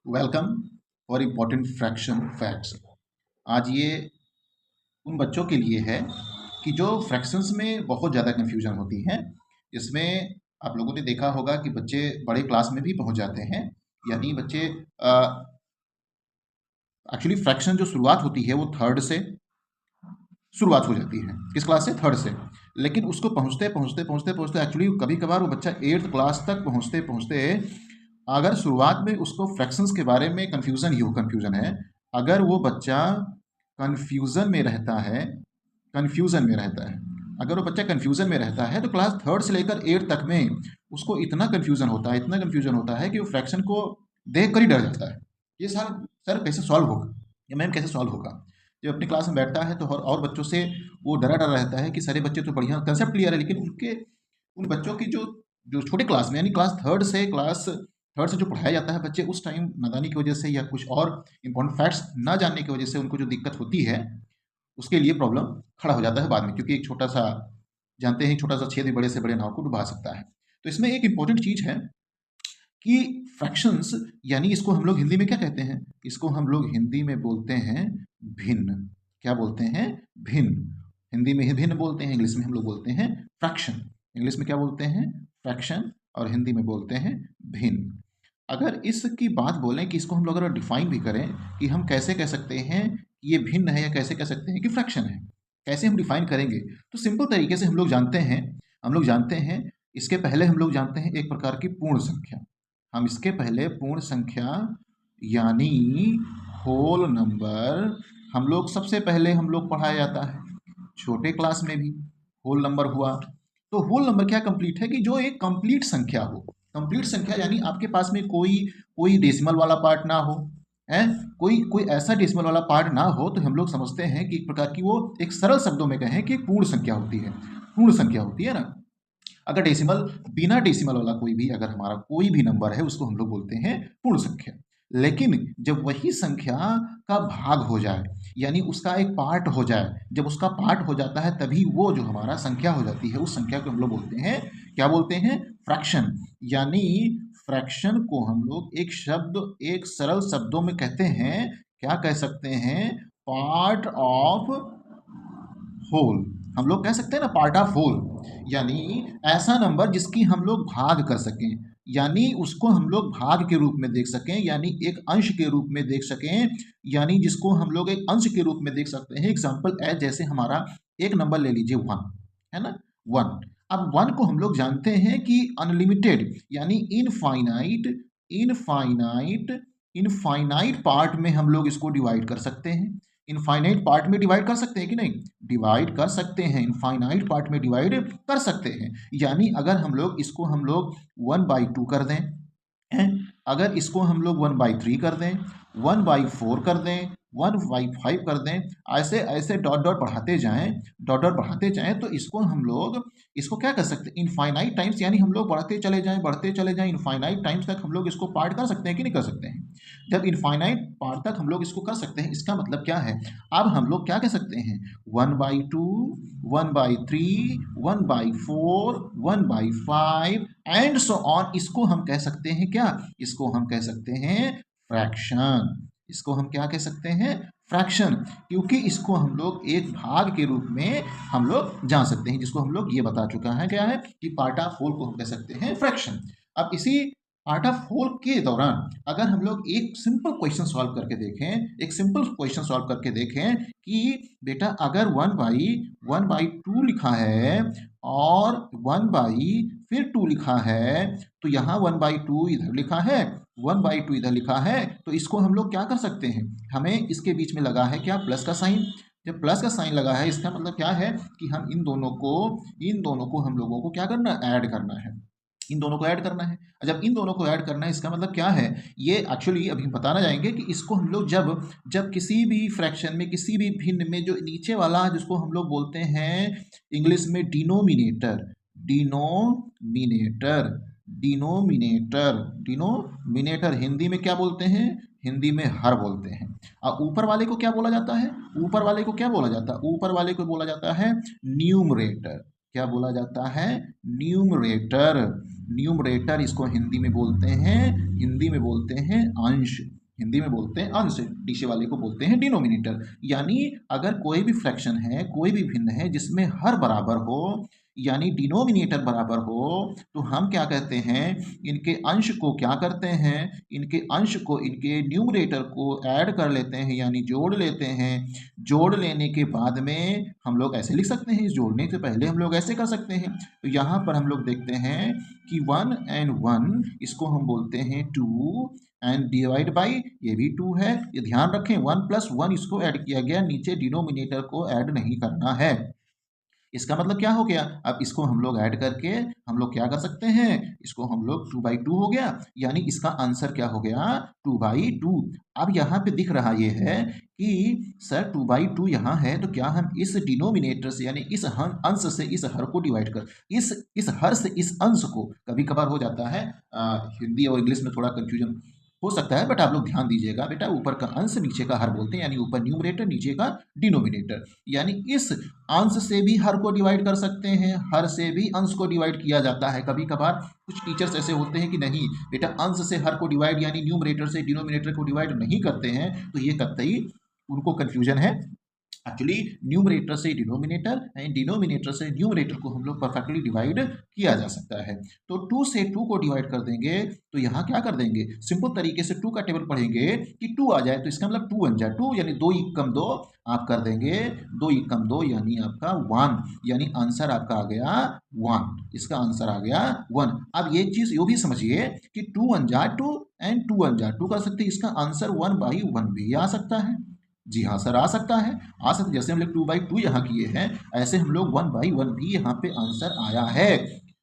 Welcome for important fraction facts. आज ये उन बच्चों के लिए है कि जो फ्रैक्शंस में बहुत ज़्यादा कन्फ्यूजन होती है। इसमें आप लोगों ने देखा होगा कि बच्चे बड़े क्लास में भी पहुंच जाते हैं, यानी बच्चे एक्चुअली फ्रैक्शन जो शुरुआत होती है वो थर्ड से शुरुआत हो जाती है। किस क्लास से? थर्ड से। लेकिन उसको पहुंचते पहुंचते पहुंचते पहुंचते एक्चुअली कभी कभार वो बच्चा एट्थ क्लास तक पहुंचते पहुंचते अगर शुरुआत में उसको फ्रैक्शंस के बारे में कन्फ्यूजन है, अगर वो बच्चा कन्फ्यूजन में रहता है कन्फ्यूजन में रहता है अगर वो बच्चा कन्फ्यूजन में रहता है तो क्लास थर्ड से लेकर एट तक में उसको इतना कन्फ्यूजन होता है कि वो फ्रैक्शन को देख कर ही डर जाता है। ये सर कैसे सॉल्व होगा, या मैम कैसे सॉल्व होगा। जब अपनी क्लास में बैठता है तो और बच्चों से वो डरा डरा रहता है कि सारे बच्चे तो बढ़िया कंसेप्ट क्लियर है, लेकिन उन बच्चों की जो जो छोटे क्लास में यानी क्लास थर्ड से जो पढ़ाया जाता है, बच्चे उस टाइम नादानी की वजह से या कुछ और इंपॉर्टेंट फैक्ट्स ना जानने की वजह से उनको जो दिक्कत होती है, उसके लिए प्रॉब्लम खड़ा हो जाता है बाद में, क्योंकि एक छोटा सा जानते हैं छोटा सा छेद भी बड़े से बड़े नाव को डुबा सकता है। तो इसमें एक इंपॉर्टेंट चीज है कि फ्रैक्शंस, यानी इसको हम लोग हिंदी में क्या कहते हैं? इसको हम लोग हिंदी में बोलते हैं भिन्न। क्या बोलते हैं? भिन्न। हिंदी में ही भिन्न बोलते हैं, इंग्लिश में हम लोग बोलते हैं फ्रैक्शन। इंग्लिश में क्या बोलते हैं? फ्रैक्शन। और हिंदी में बोलते हैं भिन्न। अगर इसकी बात बोलें कि इसको हम लोग अगर डिफाइन भी करें कि हम कैसे कह सकते हैं कि ये भिन्न है, या कैसे कह सकते हैं कि फ्रैक्शन है, कैसे हम डिफाइन करेंगे? तो सिंपल तरीके से हम लोग जानते हैं इसके पहले हम लोग जानते हैं एक प्रकार की पूर्ण संख्या। हम इसके पहले पूर्ण संख्या यानी होल नंबर हम लोग सबसे पहले हम लोग पढ़ाया जाता है छोटे क्लास में भी। होल नंबर हुआ तो होल नंबर क्या कंप्लीट है कि जो एक कंप्लीट संख्या हो। कंप्लीट संख्या यानी आपके पास में कोई कोई डेसिमल वाला पार्ट ना हो, है कोई कोई ऐसा डेसिमल वाला पार्ट ना हो, तो हम लोग समझते हैं कि एक प्रकार की वो एक सरल शब्दों में कहें कि पूर्ण संख्या होती है। पूर्ण संख्या होती है ना। अगर डेसिमल बिना डेसिमल वाला कोई भी अगर हमारा कोई भी नंबर है उसको हम लोग बोलते हैं पूर्ण संख्या। लेकिन जब वही संख्या का भाग हो जाए, यानी उसका एक पार्ट हो जाए, जब उसका पार्ट हो जाता है तभी वो जो हमारा संख्या हो जाती है, उस संख्या को हम लोग बोलते हैं, क्या बोलते हैं? फ्रैक्शन। यानी फ्रैक्शन को हम लोग एक सरल शब्दों में कहते हैं, क्या कह सकते हैं? Part of whole. हम लोग कह सकते हैं ना पार्ट ऑफ होल, यानी ऐसा नंबर जिसकी हम लोग भाग कर सकें, यानी उसको हम लोग भाग के रूप में देख सकें, यानी एक अंश के रूप में देख सकें, यानी जिसको हम लोग एक अंश के रूप में देख सकते हैं। एग्जाम्पल है जैसे हमारा एक नंबर ले लीजिए 1, है ना, 1। अब 1 को हम लोग जानते हैं कि अनलिमिटेड यानी इनफाइनाइट इनफाइनाइट इनफाइनाइट पार्ट में हम लोग इसको डिवाइड कर सकते हैं। इनफाइनाइट पार्ट में डिवाइड कर सकते हैं कि नहीं? डिवाइड कर सकते हैं, इनफाइनाइट पार्ट में डिवाइड कर सकते हैं। यानी अगर हम लोग 1/2 कर दें, हैं? अगर इसको हम लोग 1/3 कर दें, 1/4 कर दें, 1/5 कर दें, ऐसे ऐसे डॉट डॉट बढ़ाते जाएं, तो इसको क्या कर सकते हैं? इनफाइनाइट टाइम्स, यानी हम लोग बढ़ते चले जाएं इनफाइनाइट टाइम्स तक हम लोग इसको पार्ट कर सकते हैं कि नहीं कर सकते हैं? जब इनफाइनाइट पार्ट तक हम लोग इसको कर सकते हैं, इसका मतलब क्या है? अब हम लोग क्या कह सकते हैं? 1/2, 1/3, 1/4, 1/5 एंड सो ऑन। इसको हम कह सकते हैं क्या? इसको हम कह सकते हैं फ्रैक्शन। इसको हम क्या कह सकते हैं? फ्रैक्शन। क्योंकि इसको हम लोग एक भाग के रूप में हम लोग जान सकते हैं, जिसको हम लोग ये बता चुका है क्या है कि पार्ट ऑफ होल को हम कह सकते हैं फ्रैक्शन। अब इसी पार्ट ऑफ होल के दौरान अगर हम लोग एक सिंपल क्वेश्चन सॉल्व करके देखें कि बेटा अगर 1/2 लिखा है और 1/2 लिखा है, तो यहाँ 1/2 इधर लिखा है, 1/2 इधर लिखा है, तो इसको हम लोग क्या कर सकते हैं? हमें इसके बीच में लगा है क्या? प्लस का साइन। जब प्लस का साइन लगा है, इसका मतलब क्या है कि हम इन दोनों को हम लोगों को क्या करना? ऐड करना है। इन दोनों को ऐड करना है। जब इन दोनों को ऐड करना है, इसका मतलब क्या है? ये एक्चुअली अभी हम बताना जाएंगे कि इसको हम लोग जब जब किसी भी फ्रैक्शन में, किसी भी भिन्न में, जो नीचे वाला जिसको हम लोग बोलते हैं इंग्लिश में denominator, denominator denominator denominator Hindi में क्या बोलते हैं? हिंदी में हर बोलते हैं। और ऊपर वाले को क्या बोला जाता है? ऊपर वाले को क्या बोला जाता है? ऊपर वाले को बोला जाता है न्यूमरेटर। क्या बोला जाता है? न्यूमरेटर। न्यूमरेटर इसको हिंदी में बोलते हैं, हिंदी में बोलते हैं अंश, हिंदी में बोलते हैं अंश, नीचे वाले को बोलते हैं डिनोमिनेटर। यानी अगर कोई भी फ्रैक्शन है, कोई भी भिन्न है जिसमें हर बराबर हो, यानी डिनोमिनेटर बराबर हो, तो हम क्या कहते हैं? इनके अंश को क्या करते हैं? इनके अंश को, इनके न्यूमरेटर को ऐड कर लेते हैं, यानी जोड़ लेते हैं। जोड़ लेने के बाद में हम लोग ऐसे लिख सकते हैं, इस जोड़ने से पहले हम लोग ऐसे कर सकते हैं। तो यहाँ पर हम लोग देखते हैं कि 1 एंड 1 इसको हम बोलते हैं 2 एंड डिवाइड बाई ये भी 2 है। ये ध्यान रखें 1 प्लस 1 इसको ऐड किया गया, नीचे डिनोमिनेटर को ऐड नहीं करना है। इसका मतलब क्या हो गया? अब इसको हम लोग ऐड करके हम लोग क्या कर सकते हैं? इसको हम लोग 2/2 हो गया, यानी इसका आंसर क्या हो गया? 2/2। अब यहाँ पे दिख रहा ये है कि सर 2/2 यहाँ है, तो क्या हम इस डिनोमिनेटर से, यानी इस अंश से इस हर को डिवाइड कर, इस हर से इस अंश को, कभी कभार हो जाता है हिंदी और इंग्लिश में थोड़ा कंफ्यूजन हो सकता है, बट आप लोग ध्यान दीजिएगा बेटा, ऊपर का अंश नीचे का हर बोलते हैं, यानी ऊपर न्यूमरेटर नीचे का डिनोमिनेटर। यानी इस अंश से भी हर को डिवाइड कर सकते हैं, हर से भी अंश को डिवाइड किया जाता है। कभी कभार कुछ टीचर्स ऐसे होते हैं कि नहीं बेटा अंश से हर को डिवाइड, यानी न्यूमरेटर से डिनोमिनेटर को डिवाइड नहीं करते हैं, तो ये कतई उनको कंफ्यूजन है। एक्चुअली न्यूमरेटर से डिनोमिनेटर एंड डिनोमिनेटर से न्यूमरेटर को हम लोग परफेक्टली डिवाइड किया जा सकता है। तो 2 से 2 को डिवाइड कर देंगे, तो यहाँ क्या कर देंगे? सिंपल तरीके से 2 का टेबल पढ़ेंगे कि 2 आ जाए, तो इसका मतलब 2 बन जाए 2, यानी 2 एकम 2 आप कर देंगे, 2 एकम 2 यानी आपका 1, यानी आंसर आपका आ गया 1, इसका आंसर आ गया 1। अब ये चीज यो भी समझिए कि 2 1 जा 2 एंड 2 1 जा 2 कर सकते हैं, इसका आंसर 1/1 भी आ सकता है। जी हाँ सर, आ सकता है, आ सकता। जैसे हम लोग 2/2 यहाँ किए हैं, ऐसे हम लोग 1/1 भी यहाँ पे आंसर आया है।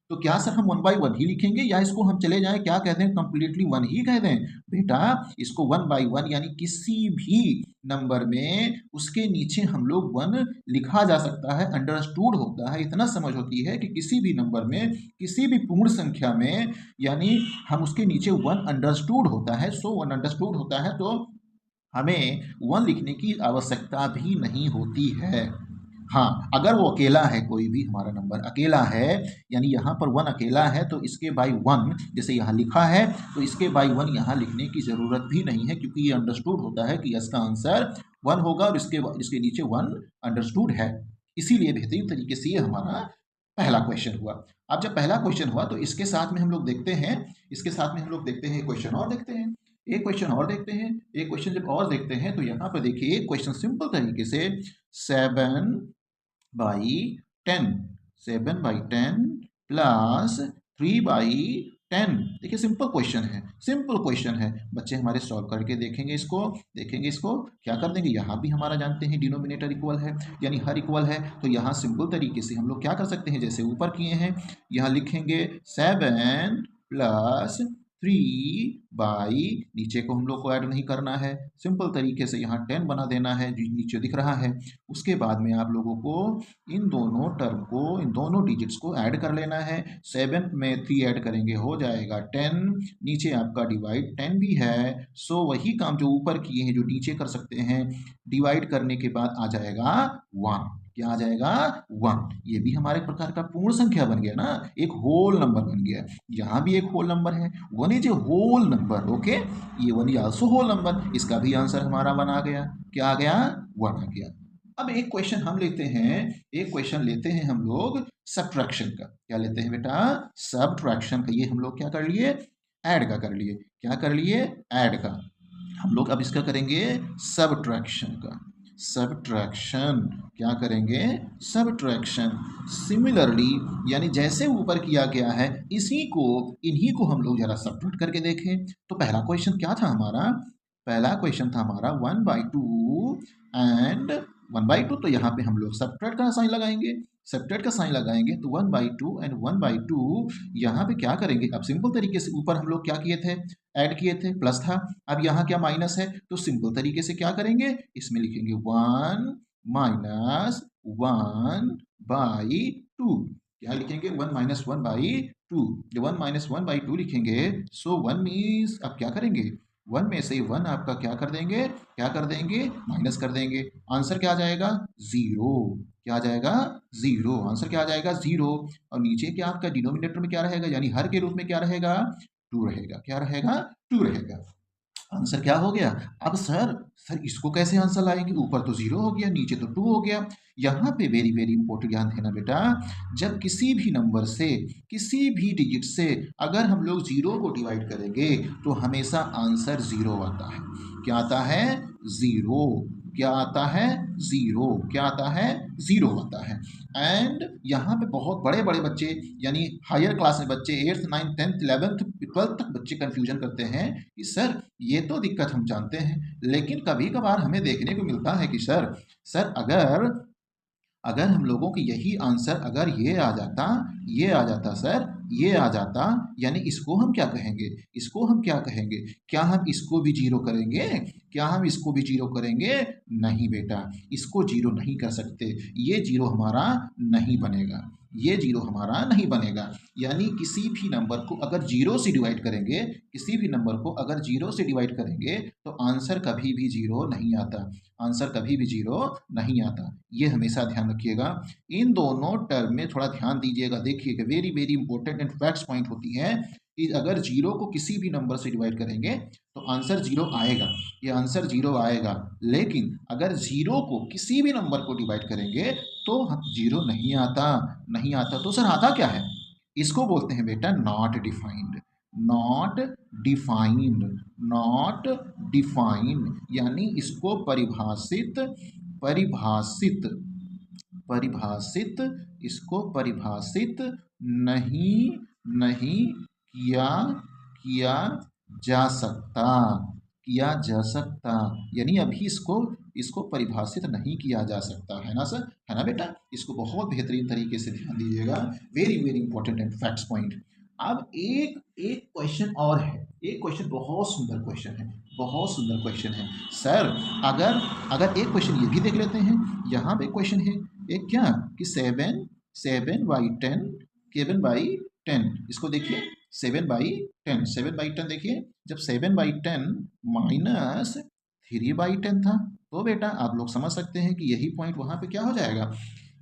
तो क्या सर हम 1/1 ही लिखेंगे, या इसको हम चले जाएं क्या कहते हैं, कंप्लीटली 1 ही कह दें? बेटा इसको 1/1 यानी किसी भी नंबर में उसके नीचे हम लोग 1 लिखा जा सकता है, अंडरस्टूड होता है, इतना समझ होती है कि किसी भी नंबर में, किसी भी पूर्ण संख्या में, यानी हम उसके नीचे 1 अंडरस्टूड होता है। सो 1 अंडरस्टूड होता है तो हमें 1 लिखने की आवश्यकता भी नहीं होती है। हाँ, अगर वो अकेला है, कोई भी हमारा नंबर अकेला है, यानी यहाँ पर 1 अकेला है, तो इसके बाई 1 जैसे यहाँ लिखा है, तो इसके बाई 1 यहाँ लिखने की ज़रूरत भी नहीं है, क्योंकि ये अंडरस्टूड होता है कि इसका आंसर 1 होगा और इसके नीचे 1 अंडरस्टूड है। इसीलिए बेहतरीन तरीके से ये हमारा पहला क्वेश्चन हुआ। अब जब पहला क्वेश्चन हुआ तो इसके साथ में हम लोग देखते हैं, इसके साथ में हम लोग देखते हैं क्वेश्चन और देखते हैं, एक क्वेश्चन और देखते हैं। एक क्वेश्चन जब और देखते हैं तो यहाँ पर देखिए एक क्वेश्चन सिंपल तरीके से 7/10, 7/10 प्लस 3/10। देखिए सिंपल क्वेश्चन है, सिंपल क्वेश्चन है। बच्चे हमारे सॉल्व करके देखेंगे इसको, देखेंगे इसको क्या कर देंगे। यहाँ भी हमारा जानते हैं डिनोमिनेटर इक्वल है, यानी हर इक्वल है, तो यहाँ सिंपल तरीके से हम लोग क्या कर सकते हैं, जैसे ऊपर किए हैं, यहाँ लिखेंगे 7 प्लस 3 नीचे को हम लोग को ऐड नहीं करना है, सिंपल तरीके से यहाँ 10 बना देना है जो नीचे दिख रहा है। उसके बाद में आप लोगों को इन दोनों टर्म को, इन दोनों डिजिट्स को ऐड कर लेना है। 7 में 3 ऐड करेंगे हो जाएगा 10, नीचे आपका डिवाइड 10 भी है। सो वही काम जो ऊपर किए हैं जो नीचे कर सकते हैं, डिवाइड करने के बाद आ जाएगा 1। क्या आ जाएगा 1। ये भी हमारे प्रकार का पूर्ण संख्या बन गया ना, एक होल नंबर बन गया। यहाँ भी एक होल नंबर है, 1 is a whole number. Okay, ये 1 इज आल्सो होल नंबर, इसका भी आंसर हमारा 1 आ गया। क्या आ गया 1 आ गया। अब एक क्वेश्चन हम लेते हैं, एक क्वेश्चन लेते हैं हम लोग सब्ट्रैक्शन का। क्या लेते हैं बेटा, सब्ट्रैक्शन का। ये हम लोग क्या कर लिए, ऐड का कर लिए। क्या कर लिए, ऐड का। हम लोग अब इसका करेंगे सब्ट्रैक्शन का। सब्ट्रैक्शन क्या करेंगे, सब्ट्रैक्शन। सिमिलरली यानी जैसे ऊपर किया गया है इसी को, इन्हीं को हम लोग जरा सब्ट्रैक्ट करके देखें। तो पहला क्वेश्चन क्या था हमारा, पहला क्वेश्चन था हमारा 1/2 एंड 1/2, तो यहाँ पे हम लोग सब्ट्रैक्ट का साइन लगाएंगे, सब्ट्रैक्ट का साइन लगाएंगे तो 1/2 एंड 1/2 यहाँ पे क्या करेंगे। अब सिंपल तरीके से ऊपर हम लोग क्या किए थे, ऐड किए थे, प्लस था। अब यहाँ क्या माइनस है, तो सिंपल तरीके से क्या करेंगे, इसमें लिखेंगे 1 माइनस 1/2। क्या लिखेंगे, 1 माइनस 1/2। जब 1 माइनस 1/2 लिखेंगे, सो 1 मीन्स अब क्या करेंगे, 1 में से 1 आपका क्या कर देंगे, माइनस कर देंगे। आंसर क्या आ जाएगा, 0। क्या आ जाएगा, 0। आंसर क्या आ जाएगा, 0। और नीचे क्या आपका डिनोमिनेटर में क्या रहेगा, यानी हर के रूप में क्या रहेगा, 2 रहेगा। क्या रहेगा, 2 रहेगा। आंसर क्या हो गया। अब सर इसको कैसे आंसर लाएंगे, ऊपर तो 0 हो गया, नीचे तो 2 हो गया। यहाँ पे वेरी वेरी इंपॉर्टेंट ध्यान देना बेटा, जब किसी भी नंबर से, किसी भी डिजिट से अगर हम लोग 0 को डिवाइड करेंगे तो हमेशा आंसर 0 आता है। क्या आता है, 0। क्या आता है, 0। क्या आता है, 0 आता है। एंड यहाँ पे बहुत बड़े बड़े बच्चे, यानी हायर क्लास में बच्चे 8th 9th 10th 11th 12th तक बच्चे कंफ्यूजन करते हैं कि सर ये तो दिक्कत हम जानते हैं, लेकिन कभी कभार हमें देखने को मिलता है कि सर अगर अगर हम लोगों की यही आंसर अगर ये आ जाता, सर ये आ जाता, यानी इसको हम क्या कहेंगे, क्या हम इसको भी 0 करेंगे, नहीं बेटा, इसको 0 नहीं कर सकते। ये 0 हमारा नहीं बनेगा, यानी किसी भी नंबर को अगर 0 से डिवाइड करेंगे, तो आंसर कभी भी 0 नहीं आता। ये हमेशा ध्यान रखिएगा। इन दोनों टर्म में थोड़ा ध्यान दीजिएगा, देखिएगा very very important and facts point होती है कि अगर 0 को किसी भी नंबर से डिवाइड करेंगे तो आंसर 0 आएगा, ये आंसर 0 आएगा। लेकिन अगर 0 को किसी भी नंबर को डिवाइड करेंगे तो 0 नहीं आता। तो सर आता क्या है, इसको बोलते हैं बेटा नॉट डिफाइंड। यानी इसको परिभाषित नहीं किया जा सकता। यानी अभी इसको परिभाषित नहीं किया जा सकता है ना सर, है ना बेटा। इसको बहुत बेहतरीन तरीके से ध्यान दीजिएगा, very very important and facts point. अब एक क्वेश्चन और है, एक क्वेश्चन बहुत सुंदर क्वेश्चन है सर। अगर एक क्वेश्चन ये भी देख लेते हैं, यहाँ पे क्वेश्चन है एक क्या कि 7/10, इसको देखिए 7/10 देखिए, जब 7/10 माइनस 3/10 था, तो बेटा आप लोग समझ सकते हैं कि यही पॉइंट वहां पे क्या हो जाएगा,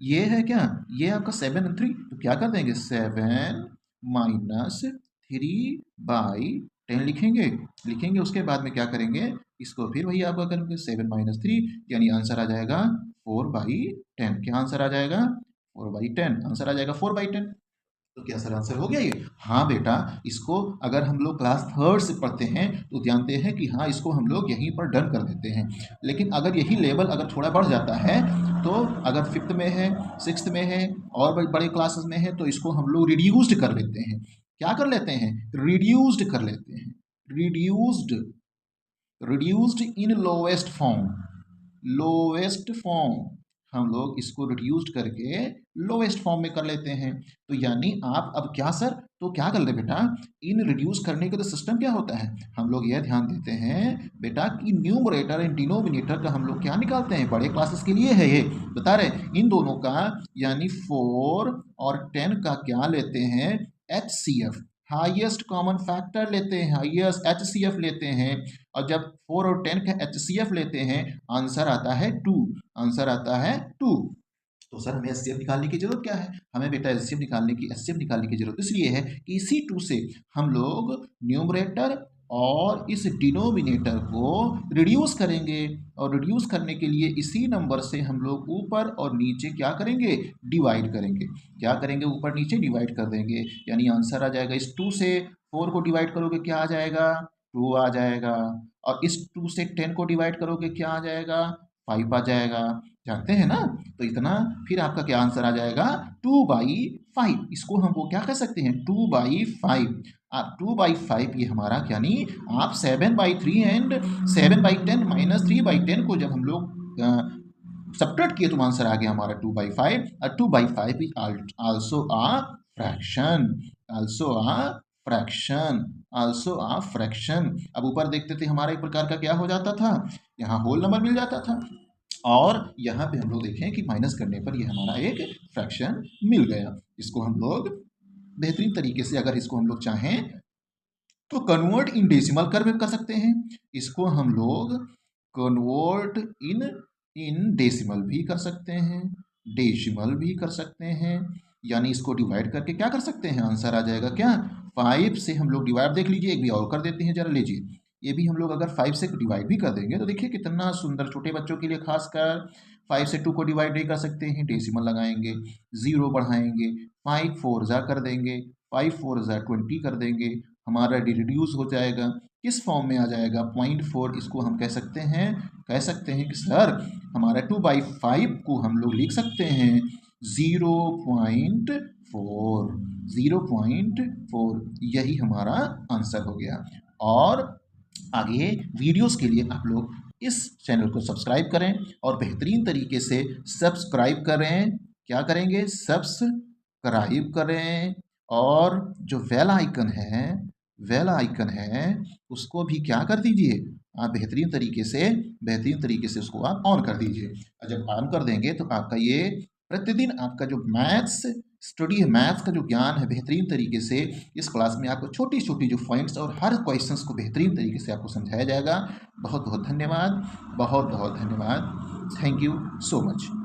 ये है क्या, ये आपका 7 और 3, तो क्या कर देंगे 7 माइनस 3/10 लिखेंगे। उसके बाद में क्या करेंगे, इसको फिर वही आपका करेंगे 7 माइनस 3, यानी आंसर आ जाएगा 4/10। क्या आंसर आ जाएगा, 4/10 आंसर आ जाएगा 4/10। तो क्या सर आंसर हो गया ये, हाँ बेटा। इसको अगर हम लोग क्लास 3rd से पढ़ते हैं तो जानते हैं कि हाँ इसको हम लोग यहीं पर डन कर देते हैं। लेकिन अगर यही लेवल अगर थोड़ा बढ़ जाता है, तो अगर 5th में है, 6th में है और बड़े क्लासेस में है, तो इसको हम लोग रिड्यूस्ड कर लेते हैं। क्या कर लेते हैं, रिड्यूस्ड कर लेते हैं। रिड्यूस्ड इन लोवेस्ट फॉर्म, हम लोग इसको रिड्यूस्ड करके लोवेस्ट फॉर्म में कर लेते हैं। तो यानी आप अब क्या सर, तो क्या कर ले बेटा, इन रिड्यूस करने का तो सिस्टम क्या होता है, हम लोग यह ध्यान देते हैं बेटा कि न्यूमरेटर एंड डिनोमिनेटर का हम लोग क्या निकालते हैं, बड़े क्लासेस के लिए है ये बता रहे, इन दोनों का यानी 4 और 10 का क्या लेते हैं, HCF, हाईएस्ट कॉमन फैक्टर लेते हैं, हाईएस्ट HCF लेते हैं। और जब 4 और 10 का HCF लेते हैं, आंसर आता है 2। तो सर हमें HCF निकालने की जरूरत क्या है, हमें बेटा HCF निकालने की जरूरत इसलिए है कि इसी 2 से हम लोग न्यूमरेटर और इस डिनोमिनेटर को रिड्यूस करेंगे, और रिड्यूस करने के लिए इसी नंबर से हम लोग ऊपर और नीचे क्या करेंगे, डिवाइड करेंगे। क्या करेंगे, ऊपर नीचे डिवाइड कर देंगे, यानी आंसर आ जाएगा, इस 2 से 4 को डिवाइड करोगे क्या आ जाएगा, 2 आ जाएगा। और इस 2 से 10 को डिवाइड करोगे क्या आ जाएगा, 5 आ जाएगा। जानते हैं ना, तो इतना फिर आपका क्या आंसर आ जाएगा, 2/5। इसको हम वो क्या कह सकते हैं, 2/5। 2/5 ये हमारा, यानी आप 7/3 एंड 7/10 माइनस 3/10 को जब हम लोग सब्ट्रैक्ट किए तो आंसर आ गया हमारा 2/5। और 2/5 इज आल्सो अ फ्रैक्शन। अब ऊपर देखते थे हमारा एक प्रकार का क्या हो जाता था, यहाँ होल नंबर मिल जाता था, और यहाँ पे हम लोग देखें कि माइनस करने पर ये हमारा एक फ्रैक्शन मिल गया। इसको हम लोग बेहतरीन तरीके से अगर इसको हम लोग चाहें तो कन्वर्ट इन डेसिमल कर सकते हैं, इसको हम लोग कन्वर्ट इन इन डेसिमल भी कर सकते हैं, डेसिमल भी कर सकते हैं, यानी इसको डिवाइड करके क्या कर सकते हैं, आंसर आ जाएगा क्या 5 से हम लोग डिवाइड, देख लीजिए एक भी और कर देते हैं जरा, लीजिए ये भी हम लोग अगर 5 से डिवाइड भी कर देंगे तो देखिए कितना सुंदर, छोटे बच्चों के लिए खासकर 5 से 2 को डिवाइड नहीं कर सकते हैं, डेसिमल लगाएंगे, 0 बढ़ाएंगे, 5 4 जा कर देंगे, 5 4 जा 20 कर देंगे, हमारा रिड्यूस हो जाएगा, किस फॉर्म में आ जाएगा 0.4, इसको हम कह सकते हैं कि सर हमारा 2/5 को हम लोग लिख सकते हैं 0.4, 0.4, यही हमारा आंसर हो गया। और आगे वीडियोस के लिए आप लोग इस चैनल को सब्सक्राइब करें और बेहतरीन तरीके से सब्सक्राइब करें, क्या करेंगे, सब्सक्राइब करें, और जो बेल आइकन है उसको भी क्या कर दीजिए आप, बेहतरीन तरीके से उसको आप ऑन कर दीजिए। और जब ऑन कर देंगे तो आपका ये प्रतिदिन आपका जो मैथ्स स्टडी है, मैथ्स का जो ज्ञान है, बेहतरीन तरीके से इस क्लास में आपको छोटी छोटी जो पॉइंट्स और हर क्वेश्चंस को बेहतरीन तरीके से आपको समझाया जाएगा। बहुत बहुत धन्यवाद, बहुत बहुत धन्यवाद, थैंक यू सो मच।